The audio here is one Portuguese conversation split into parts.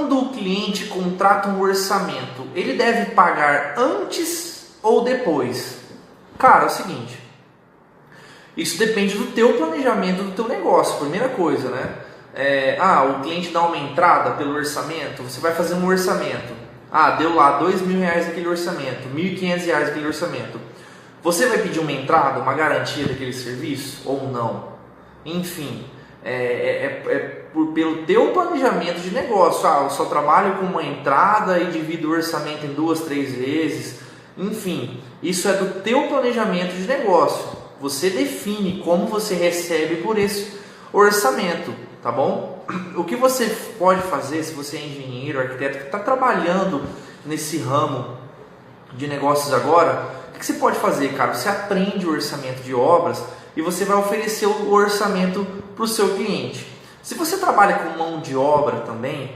quando o cliente contrata um orçamento, ele deve pagar antes ou depois? Cara, é o seguinte, isso depende do teu planejamento do teu negócio, primeira coisa, né? O cliente dá uma entrada pelo orçamento, você vai fazer um orçamento. Deu lá R$2.000 aquele orçamento, R$1.500 aquele orçamento. Você vai pedir uma entrada, uma garantia daquele serviço ou não? Enfim, pelo teu planejamento de negócio. Eu só trabalho com uma entrada e divido o orçamento em 2, 3 vezes. Enfim, isso é do teu planejamento de negócio. Você define como você recebe por esse orçamento, tá bom? O que você pode fazer, se você é engenheiro, arquiteto, que está trabalhando nesse ramo de negócios agora, o que você pode fazer, cara? Você aprende o orçamento de obras e você vai oferecer o orçamento para o seu cliente. Se você trabalha com mão de obra também,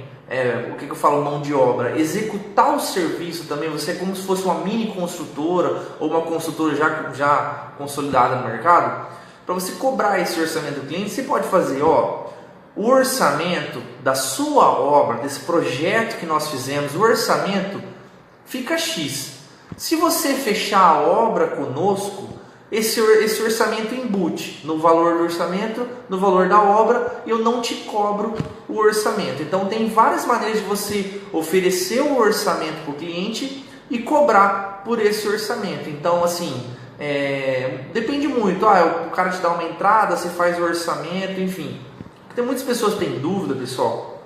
o que eu falo mão de obra? Executar o serviço também, você é como se fosse uma mini construtora ou uma construtora já consolidada no mercado. Para você cobrar esse orçamento do cliente, você pode fazer, o orçamento da sua obra, desse projeto que nós fizemos, o orçamento fica X. Se você fechar a obra conosco, esse orçamento embute no valor do orçamento, no valor da obra, eu não te cobro o orçamento. Então tem várias maneiras de você oferecer o orçamento para o cliente e cobrar por esse orçamento. Então assim, depende muito. O cara te dá uma entrada, você faz o orçamento, enfim. Tem muitas pessoas que têm dúvida, pessoal.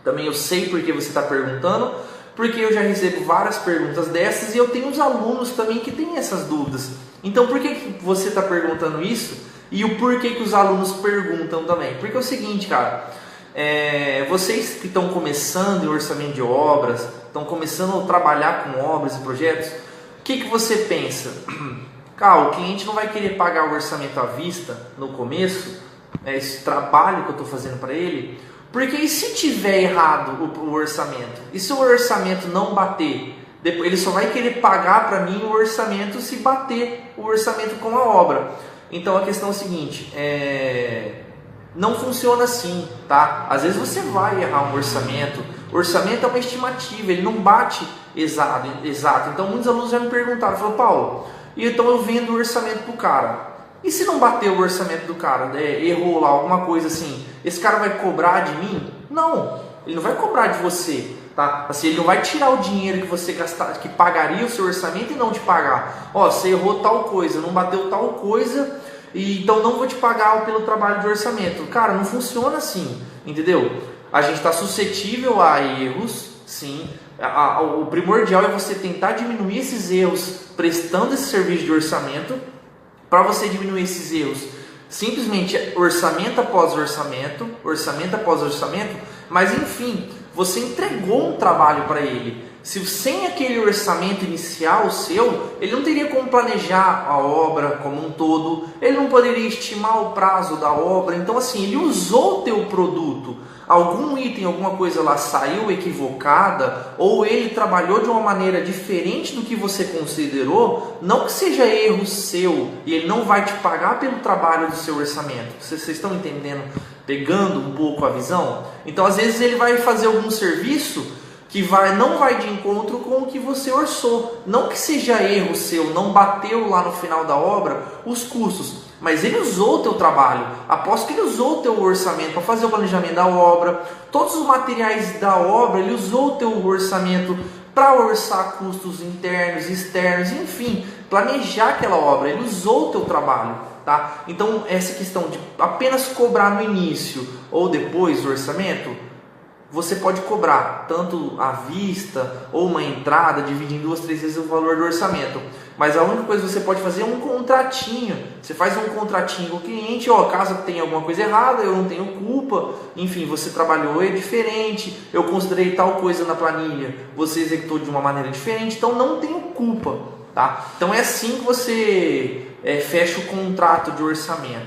Também eu sei porque você está perguntando, porque eu já recebo várias perguntas dessas e eu tenho os alunos também que têm essas dúvidas. Então por que você está perguntando isso? E o porquê que os alunos perguntam também? Porque é o seguinte, cara, vocês que estão começando em orçamento de obras, estão começando a trabalhar com obras e projetos, o que você pensa? O cliente não vai querer pagar o orçamento à vista no começo, esse trabalho que eu estou fazendo para ele, porque e se tiver errado o orçamento? E se o orçamento não bater? Ele só vai querer pagar para mim o orçamento se bater o orçamento com a obra. Então a questão é a seguinte, não funciona assim, tá? Às vezes você vai errar um orçamento. O orçamento é uma estimativa, ele não bate exato. Então muitos alunos já me perguntaram, falaram, Paulo, então eu vendo o orçamento pro cara. E se não bater o orçamento do cara, errou lá alguma coisa assim, esse cara vai cobrar de mim? Não, ele não vai cobrar de você, tá? Assim, ele não vai tirar o dinheiro que você gastar, que pagaria o seu orçamento e não te pagar. Você errou tal coisa, não bateu tal coisa, e então não vou te pagar pelo trabalho de orçamento. Cara, não funciona assim, entendeu? A gente está suscetível a erros, sim. O primordial é você tentar diminuir esses erros prestando esse serviço de orçamento. Para você diminuir esses erros, simplesmente orçamento após orçamento, mas enfim, você entregou um trabalho para ele. Se sem aquele orçamento inicial seu, ele não teria como planejar a obra como um todo, ele não poderia estimar o prazo da obra. Então assim, ele usou o teu produto, algum item, alguma coisa lá saiu equivocada, ou ele trabalhou de uma maneira diferente do que você considerou, não que seja erro seu e ele não vai te pagar pelo trabalho do seu orçamento. Vocês estão entendendo? Pegando um pouco a visão? Então às vezes ele vai fazer algum serviço que não vai de encontro com o que você orçou. Não que seja erro seu, não bateu lá no final da obra os custos, mas ele usou o teu trabalho. Aposto que ele usou o teu orçamento para fazer o planejamento da obra, todos os materiais da obra, ele usou o teu orçamento para orçar custos internos, externos, enfim, planejar aquela obra, ele usou o teu trabalho, tá? Então essa questão de apenas cobrar no início ou depois do orçamento, você pode cobrar tanto à vista ou uma entrada, dividir em 2, 3 vezes o valor do orçamento. Mas a única coisa que você pode fazer é um contratinho. Você faz um contratinho com o cliente, caso tenha alguma coisa errada, eu não tenho culpa. Enfim, você trabalhou diferente, eu considerei tal coisa na planilha, você executou de uma maneira diferente, então não tenho culpa, tá? Então é assim que você fecha o contrato de orçamento.